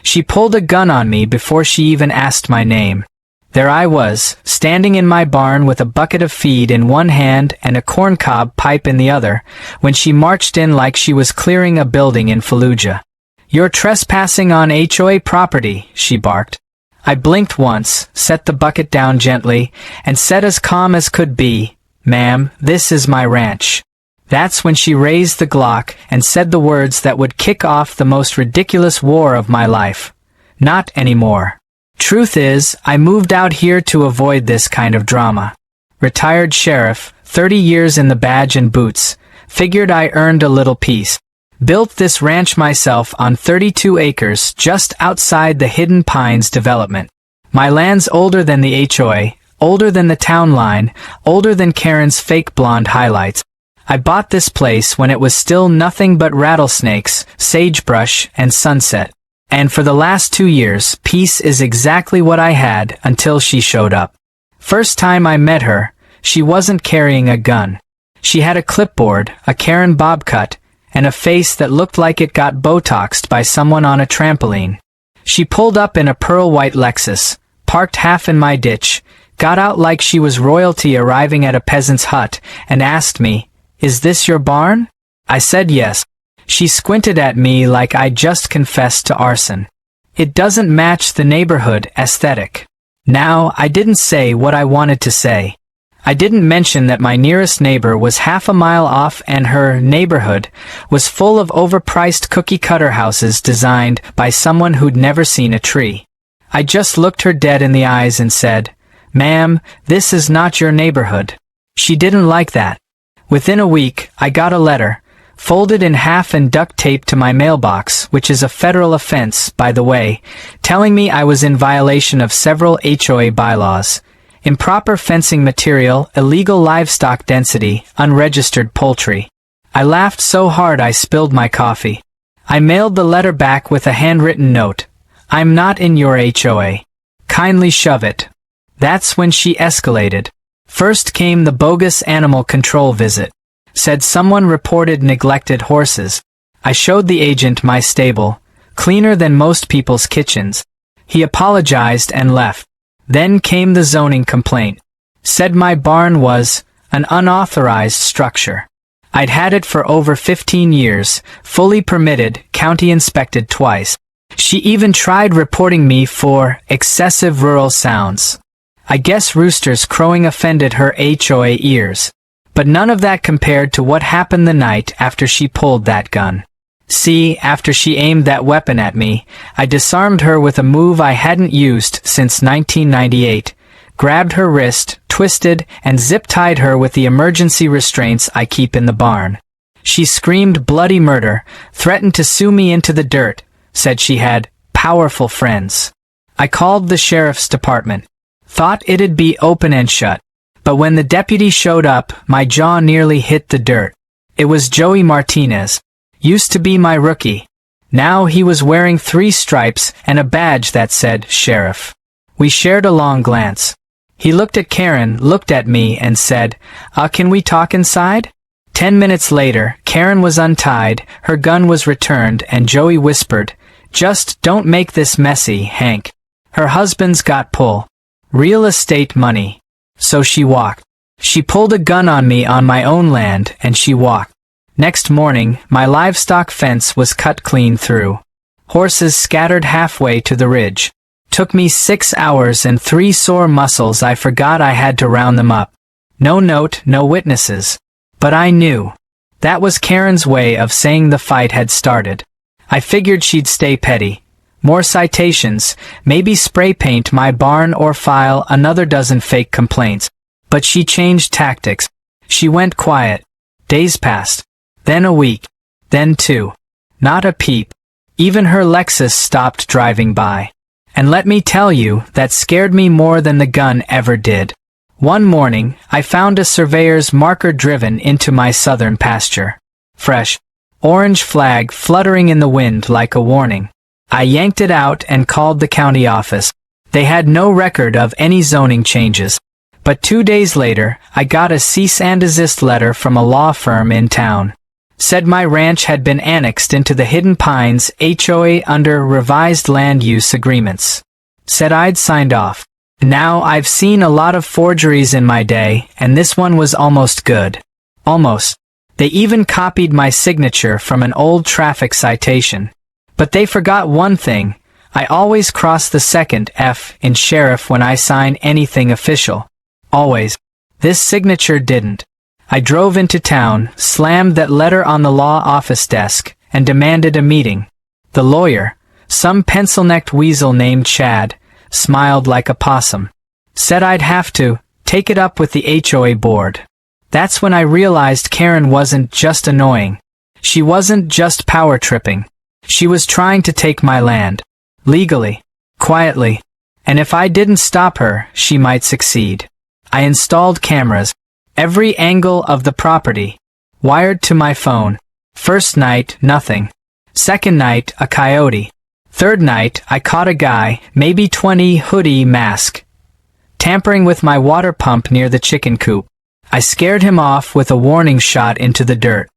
She pulled a gun on me before she even asked my name. There I was, standing in my barn with a bucket of feed in one hand and a corncob pipe in the other, when she marched in like she was clearing a building in Fallujah. "You're trespassing on HOA property," she barked. I blinked once, set the bucket down gently, and said as calm as could be, "Ma'am, this is my ranch." That's when she raised the Glock and said the words that would kick off the most ridiculous war of my life. "Not anymore. Truth is, I moved out here to avoid this kind of drama. Retired sheriff, 30 years in the badge and boots, figured I earned a little peace. Built this ranch myself on 32 acres just outside the Hidden Pines development. My land's older than the HOA, older than the town line, older than Karen's fake blonde highlights. I bought this place when it was still nothing but rattlesnakes, sagebrush, and sunset. And for the last 2 years, peace is exactly what I had until she showed up. First time I met her, she wasn't carrying a gun. She had a clipboard, a Karen bob cut, and a face that looked like it got Botoxed by someone on a trampoline. She pulled up in a pearl-white Lexus, parked half in my ditch, got out like she was royalty arriving at a peasant's hut, and asked me, "Is this your barn?" I said yes. She squinted at me like I just confessed to arson. It doesn't match the neighborhood aesthetic. Now, I didn't say what I wanted to say. I didn't mention that my nearest neighbor was half a mile off and her neighborhood was full of overpriced cookie-cutter houses designed by someone who'd never seen a tree. I just looked her dead in the eyes and said, "Ma'am, this is not your neighborhood." She didn't like that. Within a week, I got a letter, folded in half and duct taped to my mailbox, which is a federal offense, by the way, telling me I was in violation of several HOA bylaws. Improper fencing material, illegal livestock density, unregistered poultry. I laughed so hard I spilled my coffee. I mailed the letter back with a handwritten note. "I'm not in your HOA. Kindly shove it." That's when she escalated. First came the bogus animal control visit. Said someone reported neglected horses. I showed the agent my stable, cleaner than most people's kitchens. He apologized and left. Then came the zoning complaint. Said my barn was an unauthorized structure. I'd had it for over 15 years, fully permitted, county inspected twice. She even tried reporting me for excessive rural sounds. I guess roosters crowing offended her HOA ears. But none of that compared to what happened the night after she pulled that gun. See, after she aimed that weapon at me, I disarmed her with a move I hadn't used since 1998, grabbed her wrist, twisted, and zip-tied her with the emergency restraints I keep in the barn. She screamed bloody murder, threatened to sue me into the dirt, said she had powerful friends. I called the sheriff's department. Thought it'd be open and shut. But when the deputy showed up, my jaw nearly hit the dirt. It was Joey Martinez. Used to be my rookie. Now he was wearing 3 stripes and a badge that said sheriff. We shared a long glance. He looked at Karen, looked at me, and said, "Can we talk inside?" 10 minutes later, Karen was untied, her gun was returned, and Joey whispered, "Just don't make this messy, Hank. Her husband's got pull. Real estate money." So she walked. She pulled a gun on me on my own land, and she walked. Next morning, my livestock fence was cut clean through. Horses scattered halfway to the ridge. Took me 6 hours and 3 sore muscles. I forgot I had to round them up. No note, no witnesses. But I knew. That was Karen's way of saying the fight had started. I figured she'd stay petty. More citations, maybe spray paint my barn or file another dozen fake complaints. But she changed tactics. She went quiet. Days passed. Then a week. Then 2. Not a peep. Even her Lexus stopped driving by. And let me tell you, that scared me more than the gun ever did. One morning, I found a surveyor's marker driven into my southern pasture. Fresh. Orange flag fluttering in the wind like a warning. I yanked it out and called the county office. They had no record of any zoning changes. But 2 days later, I got a cease and desist letter from a law firm in town. Said my ranch had been annexed into the Hidden Pines HOA under revised land use agreements. Said I'd signed off. Now, I've seen a lot of forgeries in my day, and this one was almost good. Almost. They even copied my signature from an old traffic citation. But they forgot one thing. I always cross the second F in sheriff when I sign anything official. Always. This signature didn't. I drove into town, slammed that letter on the law office desk, and demanded a meeting. The lawyer, some pencil-necked weasel named Chad, smiled like a possum. Said I'd have to take it up with the HOA board. That's when I realized Karen wasn't just annoying. She wasn't just power tripping. She was trying to take my land. Legally. Quietly. And if I didn't stop her, she might succeed. I installed cameras. Every angle of the property. Wired to my phone. First night, nothing. Second night, a coyote. Third night, I caught a guy, maybe 20, hoodie, mask, tampering with my water pump near the chicken coop. I scared him off with a warning shot into the dirt.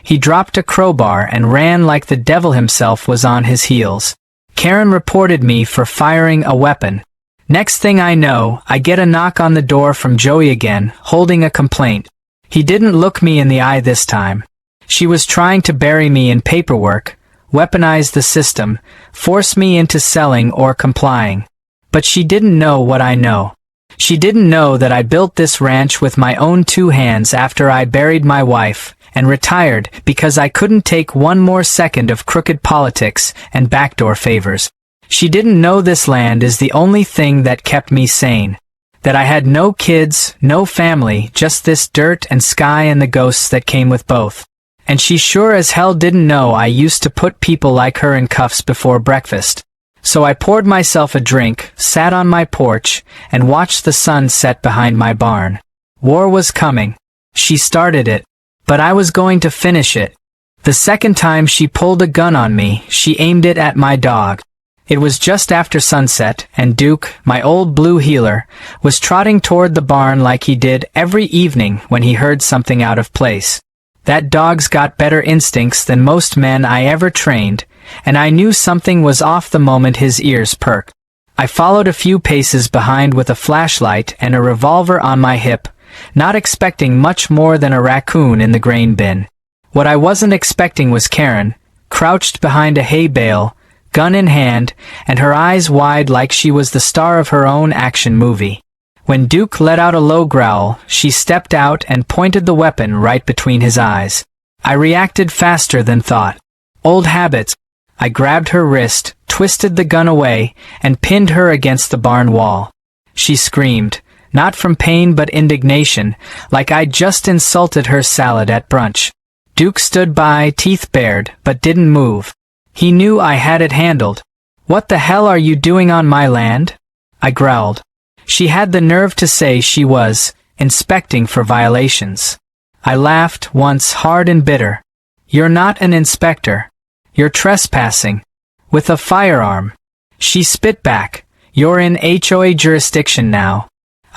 He dropped a crowbar and ran like the devil himself was on his heels. Karen reported me for firing a weapon. Next thing I know, I get a knock on the door from Joey again, holding a complaint. He didn't look me in the eye this time. She was trying to bury me in paperwork, weaponize the system, force me into selling or complying. But she didn't know what I know. She didn't know that I built this ranch with my own 2 hands after I buried my wife and retired because I couldn't take one more second of crooked politics and backdoor favors. She didn't know this land is the only thing that kept me sane. That I had no kids, no family, just this dirt and sky and the ghosts that came with both. And she sure as hell didn't know I used to put people like her in cuffs before breakfast. So I poured myself a drink, sat on my porch, and watched the sun set behind my barn. War was coming. She started it. But I was going to finish it. The second time she pulled a gun on me, she aimed it at my dog. It was just after sunset, and Duke, my old blue heeler, was trotting toward the barn like he did every evening when he heard something out of place. That dog's got better instincts than most men I ever trained, and I knew something was off the moment his ears perked. I followed a few paces behind with a flashlight and a revolver on my hip, not expecting much more than a raccoon in the grain bin. What I wasn't expecting was Karen, crouched behind a hay bale, gun in hand, and her eyes wide like she was the star of her own action movie. When Duke let out a low growl, she stepped out and pointed the weapon right between his eyes. I reacted faster than thought. Old habits. I grabbed her wrist, twisted the gun away, and pinned her against the barn wall. She screamed, not from pain but indignation, like I'd just insulted her salad at brunch. Duke stood by, teeth bared, but didn't move. He knew I had it handled. "What the hell are you doing on my land?" I growled. She had the nerve to say she was inspecting for violations. I laughed once hard and bitter. "You're not an inspector. You're trespassing. With a firearm." She spit back. "You're in HOA jurisdiction now."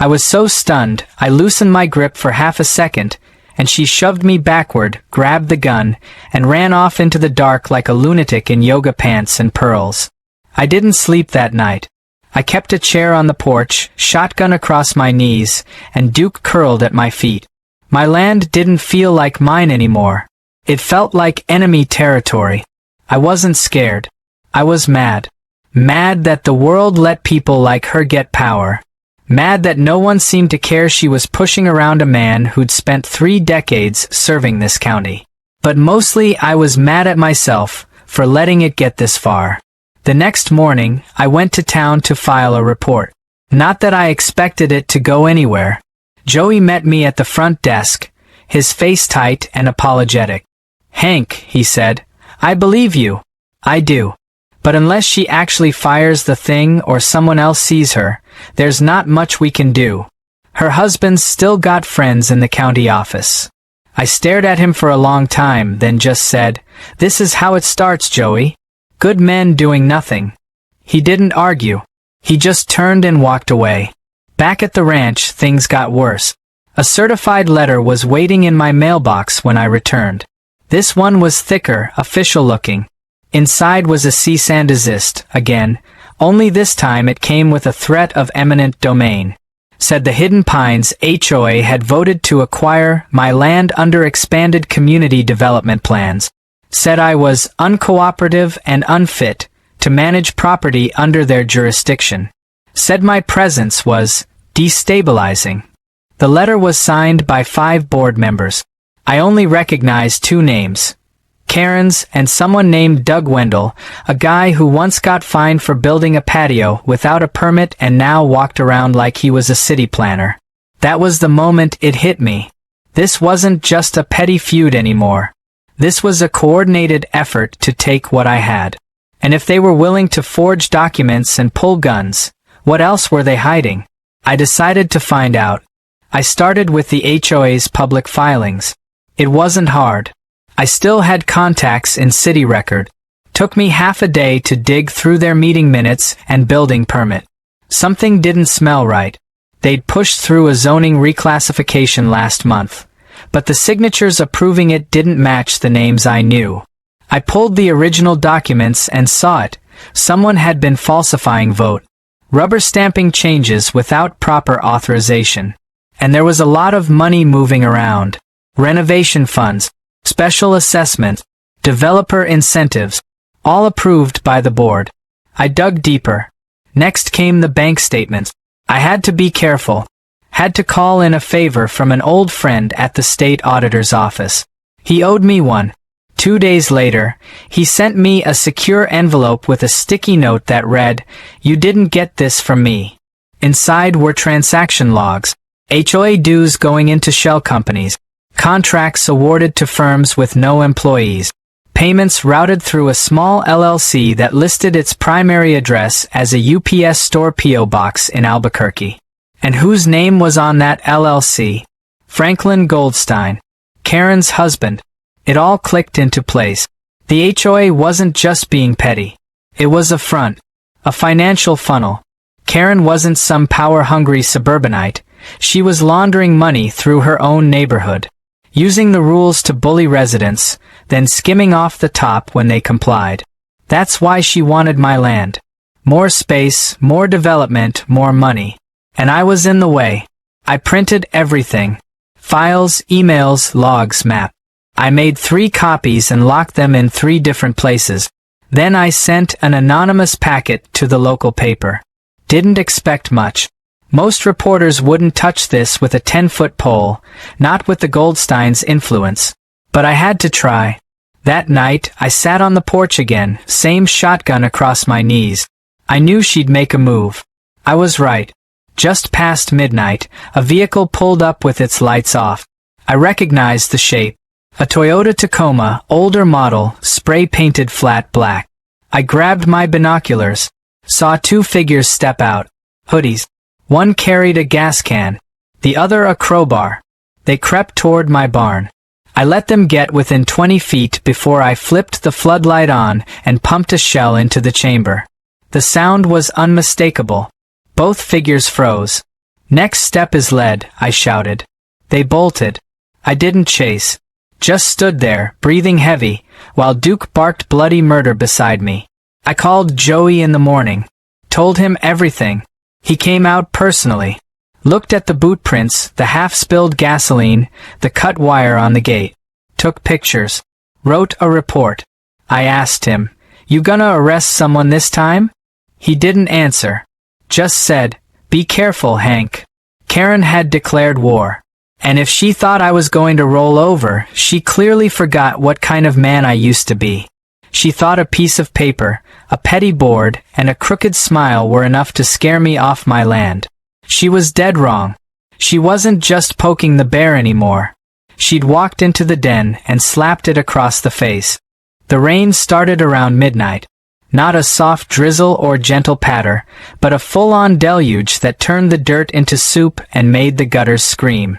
I was so stunned, I loosened my grip for half a second, and she shoved me backward, grabbed the gun, and ran off into the dark like a lunatic in yoga pants and pearls. I didn't sleep that night. I kept a chair on the porch, shotgun across my knees, and Duke curled at my feet. My land didn't feel like mine anymore. It felt like enemy territory. I wasn't scared. I was mad. Mad that the world let people like her get power. Mad that no one seemed to care she was pushing around a man who'd spent 3 decades serving this county. But mostly I was mad at myself for letting it get this far. The next morning, I went to town to file a report. Not that I expected it to go anywhere. Joey met me at the front desk, his face tight and apologetic. "Hank," he said, "I believe you. I do. But unless she actually fires the thing or someone else sees her, there's not much we can do. Her husband's still got friends in the county office." I stared at him for a long time, then just said, "This is how it starts, Joey. Good men doing nothing." He didn't argue. He just turned and walked away. Back at the ranch, things got worse. A certified letter was waiting in my mailbox when I returned. This one was thicker, official-looking. Inside was a cease and desist, again, only this time it came with a threat of eminent domain. Said the Hidden Pines HOA had voted to acquire my land under expanded community development plans. Said I was uncooperative and unfit to manage property under their jurisdiction. Said my presence was destabilizing. The letter was signed by 5 board members. I only recognized 2 names. Karen's and someone named Doug Wendell, a guy who once got fined for building a patio without a permit and now walked around like he was a city planner. That was the moment it hit me. This wasn't just a petty feud anymore. This was a coordinated effort to take what I had. And if they were willing to forge documents and pull guns, what else were they hiding? I decided to find out. I started with the HOA's public filings. It wasn't hard. I still had contacts in City Record. Took me half a day to dig through their meeting minutes and building permit. Something didn't smell right. They'd pushed through a zoning reclassification last month, but the signatures approving it didn't match the names I knew. I pulled the original documents and saw it. Someone had been falsifying vote, rubber stamping changes without proper authorization. And there was a lot of money moving around. Renovation funds, special assessment, developer incentives, all approved by the board. I dug deeper. Next came the bank statements. I had to be careful. Had to call in a favor from an old friend at the state auditor's office. He owed me one. 2 days later, he sent me a secure envelope with a sticky note that read, "You didn't get this from me." Inside were transaction logs, HOA dues going into shell companies, contracts awarded to firms with no employees, payments routed through a small LLC that listed its primary address as a UPS store P.O. box in Albuquerque. And whose name was on that LLC? Franklin Goldstein, Karen's husband. It all clicked into place. The HOA wasn't just being petty. It was a front, a financial funnel. Karen wasn't some power-hungry suburbanite. She was laundering money through her own neighborhood, using the rules to bully residents, then skimming off the top when they complied. That's why she wanted my land. More space, more development, more money. And I was in the way. I printed everything. Files, emails, logs, map. I made 3 copies and locked them in 3 different places. Then I sent an anonymous packet to the local paper. Didn't expect much. Most reporters wouldn't touch this with a 10-foot pole, not with the Goldsteins' influence. But I had to try. That night, I sat on the porch again, same shotgun across my knees. I knew she'd make a move. I was right. Just past midnight, a vehicle pulled up with its lights off. I recognized the shape. A Toyota Tacoma, older model, spray-painted flat black. I grabbed my binoculars. Saw 2 figures step out. Hoodies. One carried a gas can, the other a crowbar. They crept toward my barn. I let them get within 20 feet before I flipped the floodlight on and pumped a shell into the chamber. The sound was unmistakable. Both figures froze. "Next step is lead," I shouted. They bolted. I didn't chase. Just stood there, breathing heavy, while Duke barked bloody murder beside me. I called Joey in the morning. Told him everything. He came out personally. Looked at the boot prints, the half-spilled gasoline, the cut wire on the gate. Took pictures. Wrote a report. I asked him, "You gonna arrest someone this time?" He didn't answer. Just said, "Be careful, Hank." Karen had declared war. And if she thought I was going to roll over, she clearly forgot what kind of man I used to be. She thought a piece of paper, a petty board, and a crooked smile were enough to scare me off my land. She was dead wrong. She wasn't just poking the bear anymore. She'd walked into the den and slapped it across the face. The rain started around midnight. Not a soft drizzle or gentle patter, but a full-on deluge that turned the dirt into soup and made the gutters scream.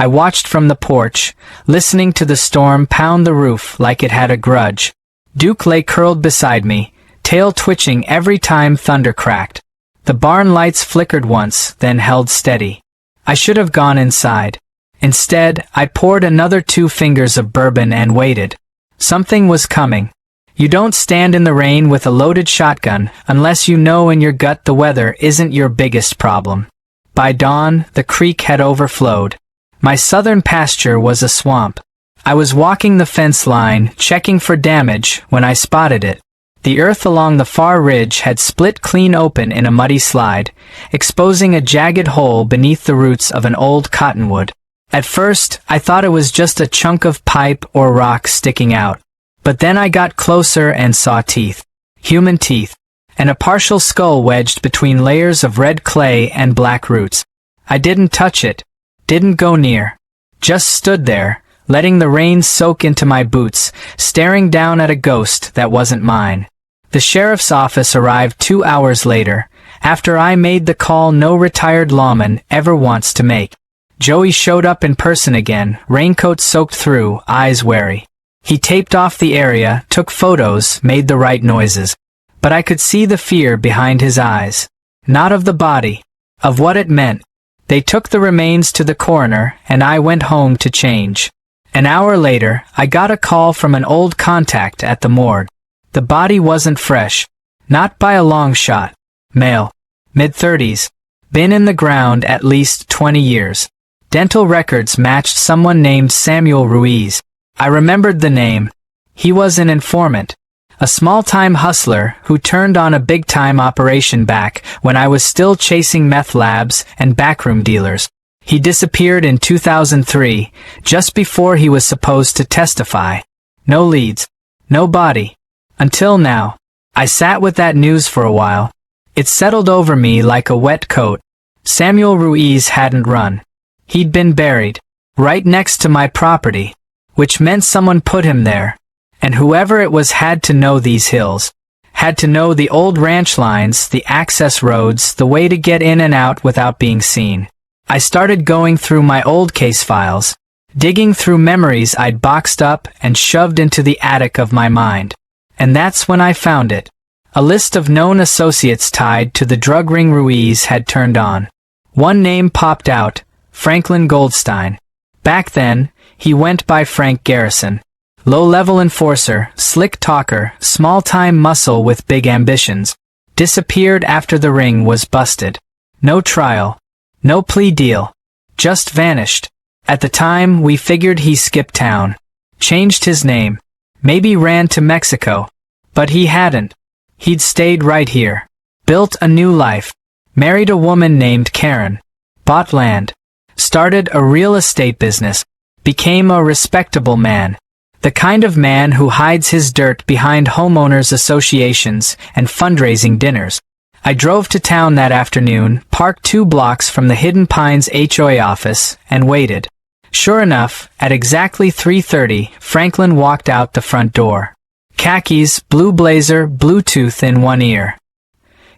I watched from the porch, listening to the storm pound the roof like it had a grudge. Duke lay curled beside me, tail twitching every time thunder cracked. The barn lights flickered once, then held steady. I should have gone inside. Instead, I poured another 2 fingers of bourbon and waited. Something was coming. You don't stand in the rain with a loaded shotgun unless you know in your gut the weather isn't your biggest problem. By dawn, the creek had overflowed. My southern pasture was a swamp. I was walking the fence line, checking for damage, when I spotted it. The earth along the far ridge had split clean open in a muddy slide, exposing a jagged hole beneath the roots of an old cottonwood. At first, I thought it was just a chunk of pipe or rock sticking out. But then I got closer and saw teeth. Human teeth. And a partial skull wedged between layers of red clay and black roots. I didn't touch it. Didn't go near. Just stood there, letting the rain soak into my boots, staring down at a ghost that wasn't mine. The sheriff's office arrived 2 hours later, after I made the call no retired lawman ever wants to make. Joey showed up in person again, raincoat soaked through, eyes wary. He taped off the area, took photos, made the right noises. But I could see the fear behind his eyes. Not of the body, of what it meant. They took the remains to the coroner, and I went home to change. An hour later, I got a call from an old contact at the morgue. The body wasn't fresh. Not by a long shot. Male. Mid-30s. Been in the ground at least 20 years. Dental records matched someone named Samuel Ruiz. I remembered the name. He was an informant. A small-time hustler who turned on a big-time operation back when I was still chasing meth labs and backroom dealers. He disappeared in 2003, just before he was supposed to testify. No leads. No body. Until now. I sat with that news for a while. It settled over me like a wet coat. Samuel Ruiz hadn't run. He'd been buried. Right next to my property. Which meant someone put him there. And whoever it was had to know these hills. Had to know the old ranch lines, the access roads, the way to get in and out without being seen. I started going through my old case files, digging through memories I'd boxed up and shoved into the attic of my mind. And that's when I found it. A list of known associates tied to the drug ring Ruiz had turned on. One name popped out, Franklin Goldstein. Back then, he went by Frank Garrison. Low-level enforcer, slick talker, small-time muscle with big ambitions. Disappeared after the ring was busted. No trial. No plea deal. Just vanished. At the time, we figured he skipped town. Changed his name. Maybe ran to Mexico. But he hadn't. He'd stayed right here. Built a new life. Married a woman named Karen. Bought land. Started a real estate business. Became a respectable man. The kind of man who hides his dirt behind homeowners associations and fundraising dinners. I drove to town that afternoon, parked 2 blocks from the Hidden Pines HOA office, and waited. Sure enough, at exactly 3:30, Franklin walked out the front door. Khakis, blue blazer, Bluetooth in one ear.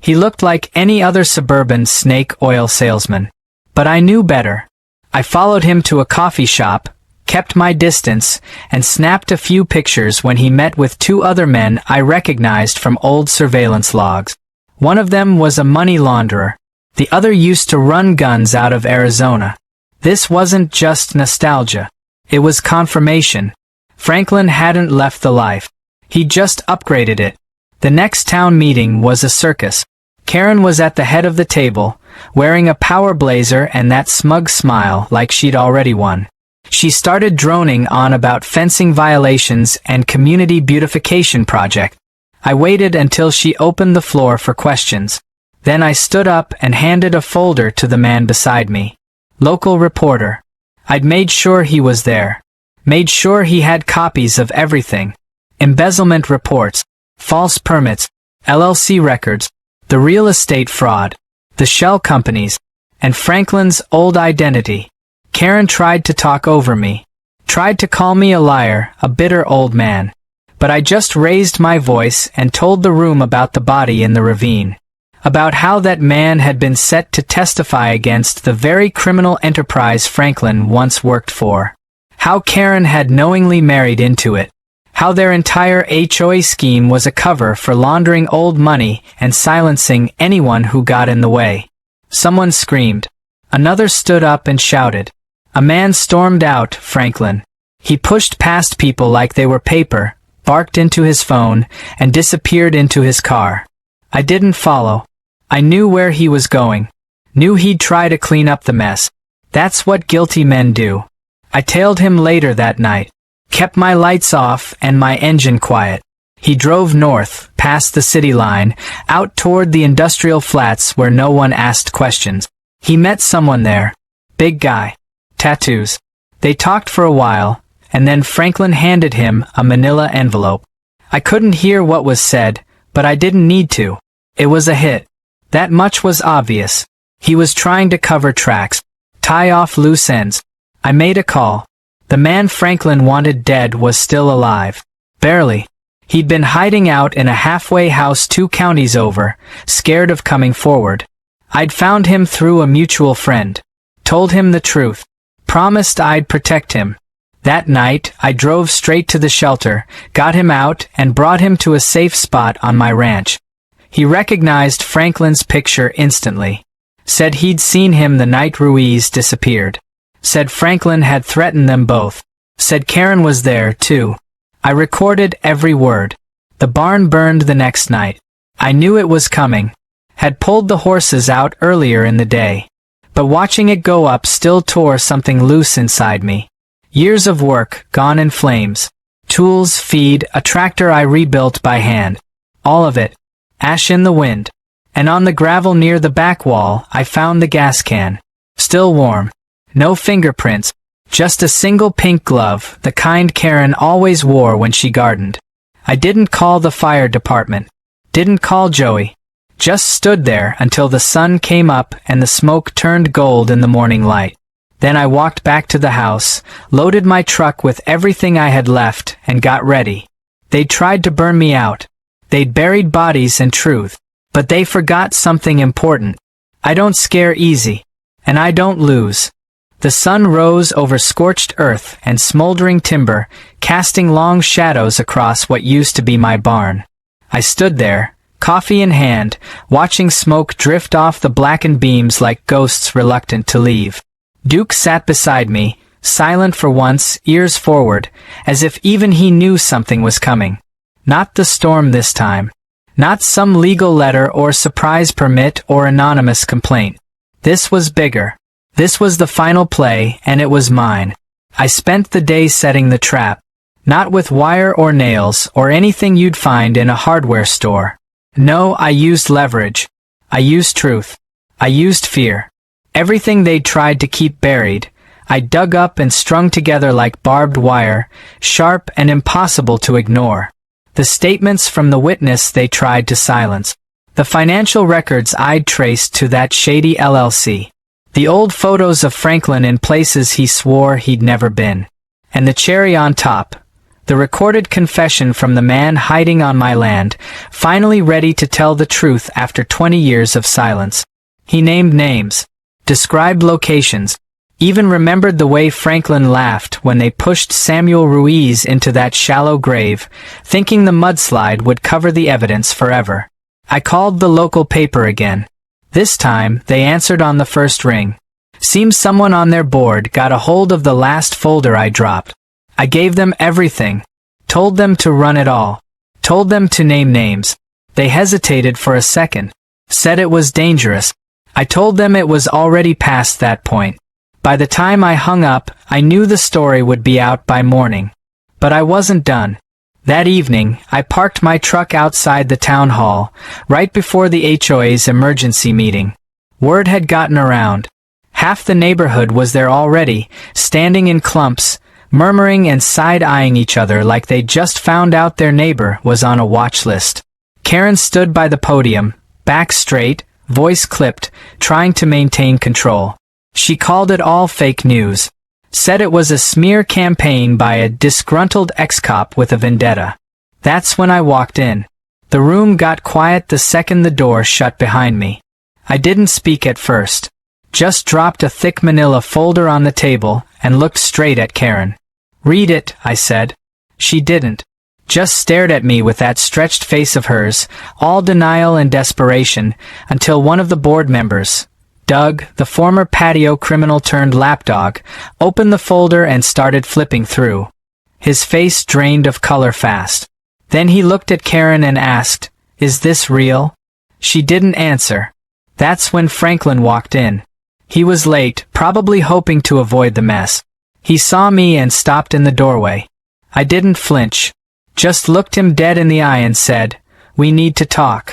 He looked like any other suburban snake oil salesman. But I knew better. I followed him to a coffee shop, kept my distance, and snapped a few pictures when he met with 2 other men I recognized from old surveillance logs. One of them was a money launderer. The other used to run guns out of Arizona. This wasn't just nostalgia. It was confirmation. Franklin hadn't left the life. He just upgraded it. The next town meeting was a circus. Karen was at the head of the table, wearing a power blazer and that smug smile like she'd already won. She started droning on about fencing violations and community beautification project. I waited until she opened the floor for questions. Then I stood up and handed a folder to the man beside me. Local reporter. I'd made sure he was there. Made sure he had copies of everything. Embezzlement reports, false permits, LLC records, the real estate fraud, the shell companies, and Franklin's old identity. Karen tried to talk over me. Tried to call me a liar, a bitter old man. But I just raised my voice and told the room about the body in the ravine. About how that man had been set to testify against the very criminal enterprise Franklin once worked for. How Karen had knowingly married into it. How their entire HOA scheme was a cover for laundering old money and silencing anyone who got in the way. Someone screamed. Another stood up and shouted. A man stormed out, Franklin. He pushed past people like they were paper, barked into his phone, and disappeared into his car. I didn't follow. I knew where he was going. Knew he'd try to clean up the mess. That's what guilty men do. I tailed him later that night. Kept my lights off and my engine quiet. He drove north, past the city line, out toward the industrial flats where no one asked questions. He met someone there. Big guy. Tattoos. They talked for a while, and then Franklin handed him a manila envelope. I couldn't hear what was said, but I didn't need to. It was a hit. That much was obvious. He was trying to cover tracks, tie off loose ends. I made a call. The man Franklin wanted dead was still alive. Barely. He'd been hiding out in a halfway house 2 counties over, scared of coming forward. I'd found him through a mutual friend. Told him the truth. Promised I'd protect him. That night, I drove straight to the shelter, got him out, and brought him to a safe spot on my ranch. He recognized Franklin's picture instantly. Said he'd seen him the night Ruiz disappeared. Said Franklin had threatened them both. Said Karen was there, too. I recorded every word. The barn burned the next night. I knew it was coming. Had pulled the horses out earlier in the day. But watching it go up still tore something loose inside me. Years of work, gone in flames. Tools, feed, a tractor I rebuilt by hand. All of it. Ash in the wind. And on the gravel near the back wall, I found the gas can. Still warm. No fingerprints. Just a single pink glove, the kind Karen always wore when she gardened. I didn't call the fire department. Didn't call Joey. Just stood there until the sun came up and the smoke turned gold in the morning light. Then I walked back to the house, loaded my truck with everything I had left, and got ready. They'd tried to burn me out. They'd buried bodies and truth. But they forgot something important. I don't scare easy. And I don't lose. The sun rose over scorched earth and smoldering timber, casting long shadows across what used to be my barn. I stood there, coffee in hand, watching smoke drift off the blackened beams like ghosts reluctant to leave. Duke sat beside me, silent for once, ears forward, as if even he knew something was coming. Not the storm this time. Not some legal letter or surprise permit or anonymous complaint. This was bigger. This was the final play, and it was mine. I spent the day setting the trap. Not with wire or nails or anything you'd find in a hardware store. No, I used leverage. I used truth. I used fear. Everything they'd tried to keep buried, I dug up and strung together like barbed wire, sharp and impossible to ignore. The statements from the witness they tried to silence. The financial records I'd traced to that shady LLC. The old photos of Franklin in places he swore he'd never been. And the cherry on top, the recorded confession from the man hiding on my land, finally ready to tell the truth after 20 years of silence. He named names. Described locations, even remembered the way Franklin laughed when they pushed Samuel Ruiz into that shallow grave, thinking the mudslide would cover the evidence forever. I called the local paper again. This time, they answered on the first ring. Seems someone on their board got a hold of the last folder I dropped. I gave them everything. Told them to run it all. Told them to name names. They hesitated for a second. Said it was dangerous. I told them it was already past that point. By the time I hung up, I knew the story would be out by morning. But I wasn't done. That evening, I parked my truck outside the town hall, right before the HOA's emergency meeting. Word had gotten around. Half the neighborhood was there already, standing in clumps, murmuring and side-eyeing each other like they'd just found out their neighbor was on a watch list. Karen stood by the podium, back straight, voice clipped, trying to maintain control. She called it all fake news. Said it was a smear campaign by a disgruntled ex-cop with a vendetta. That's when I walked in. The room got quiet the second the door shut behind me. I didn't speak at first. Just dropped a thick manila folder on the table and looked straight at Karen. "Read it," I said. She didn't. Just stared at me with that stretched face of hers, all denial and desperation, until one of the board members, Doug, the former patio criminal turned lapdog, opened the folder and started flipping through. His face drained of color fast. Then he looked at Karen and asked, "Is this real?" She didn't answer. That's when Franklin walked in. He was late, probably hoping to avoid the mess. He saw me and stopped in the doorway. I didn't flinch. Just looked him dead in the eye and said, "We need to talk."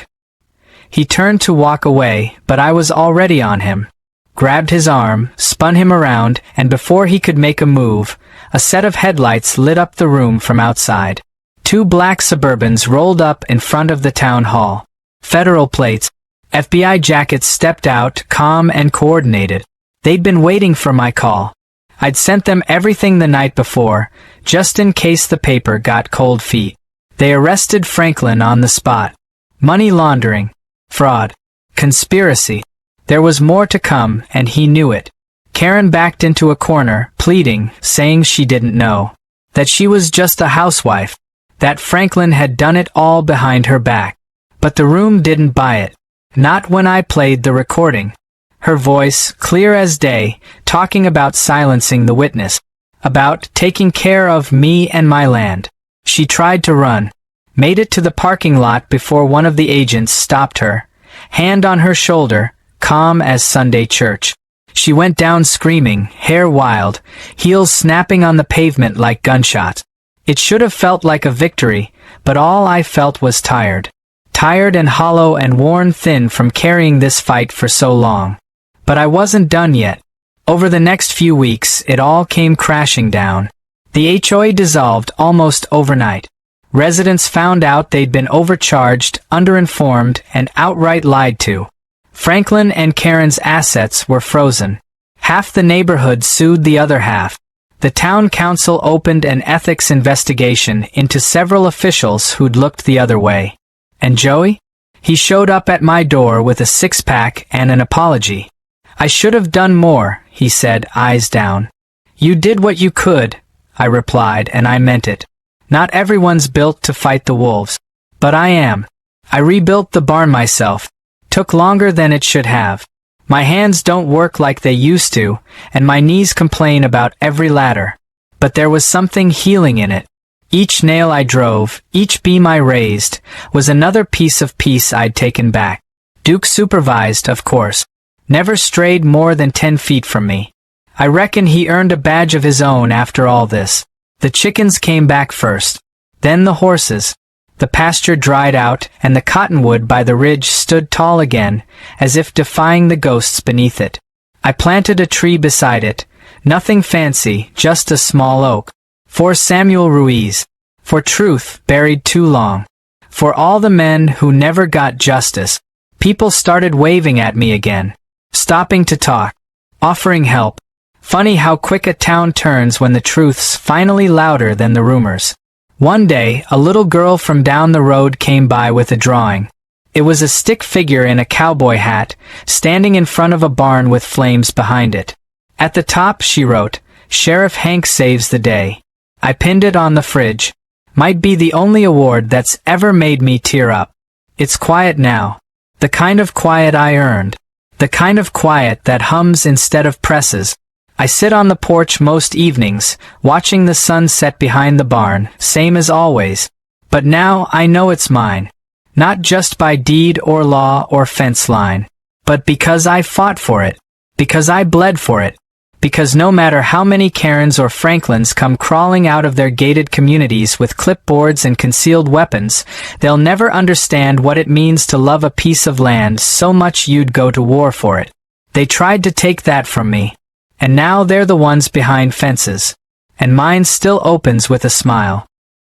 He turned to walk away, but I was already on him. Grabbed his arm, spun him around, and before he could make a move, a set of headlights lit up the room from outside. 2 black Suburbans rolled up in front of the town hall. Federal plates. FBI jackets stepped out, calm and coordinated. They'd been waiting for my call. I'd sent them everything the night before, just in case the paper got cold feet. They arrested Franklin on the spot. Money laundering. Fraud. Conspiracy. There was more to come, and he knew it. Karen backed into a corner, pleading, saying she didn't know. That she was just a housewife. That Franklin had done it all behind her back. But the room didn't buy it. Not when I played the recording. Her voice, clear as day, talking about silencing the witness. About taking care of me and my land. She tried to run. Made it to the parking lot before one of the agents stopped her. Hand on her shoulder, calm as Sunday church. She went down screaming, hair wild, heels snapping on the pavement like gunshots. It should have felt like a victory, but all I felt was tired. Tired and hollow and worn thin from carrying this fight for so long. But I wasn't done yet. Over the next few weeks, it all came crashing down. The HOA dissolved almost overnight. Residents found out they'd been overcharged, underinformed, and outright lied to. Franklin and Karen's assets were frozen. Half the neighborhood sued the other half. The town council opened an ethics investigation into several officials who'd looked the other way. And Joey? He showed up at my door with a 6-pack and an apology. "I should have done more," he said, eyes down. "You did what you could," I replied, and I meant it. Not everyone's built to fight the wolves. But I am. I rebuilt the barn myself. Took longer than it should have. My hands don't work like they used to, and my knees complain about every ladder. But there was something healing in it. Each nail I drove, each beam I raised, was another piece of peace I'd taken back. Duke supervised, of course. Never strayed more than 10 feet from me. I reckon he earned a badge of his own after all this. The chickens came back first. Then the horses. The pasture dried out, and the cottonwood by the ridge stood tall again, as if defying the ghosts beneath it. I planted a tree beside it. Nothing fancy, just a small oak. For Samuel Ruiz. For truth buried too long. For all the men who never got justice. People started waving at me again. Stopping to talk. Offering help. Funny how quick a town turns when the truth's finally louder than the rumors. One day, a little girl from down the road came by with a drawing. It was a stick figure in a cowboy hat, standing in front of a barn with flames behind it. At the top she wrote, "Sheriff Hank saves the day." I pinned it on the fridge. Might be the only award that's ever made me tear up. It's quiet now. The kind of quiet I earned. The kind of quiet that hums instead of presses. I sit on the porch most evenings, watching the sun set behind the barn, same as always. But now I know it's mine. Not just by deed or law or fence line. But because I fought for it. Because I bled for it. Because no matter how many Karens or Franklins come crawling out of their gated communities with clipboards and concealed weapons, they'll never understand what it means to love a piece of land so much you'd go to war for it. They tried to take that from me. And now they're the ones behind fences. And mine still opens with a smile.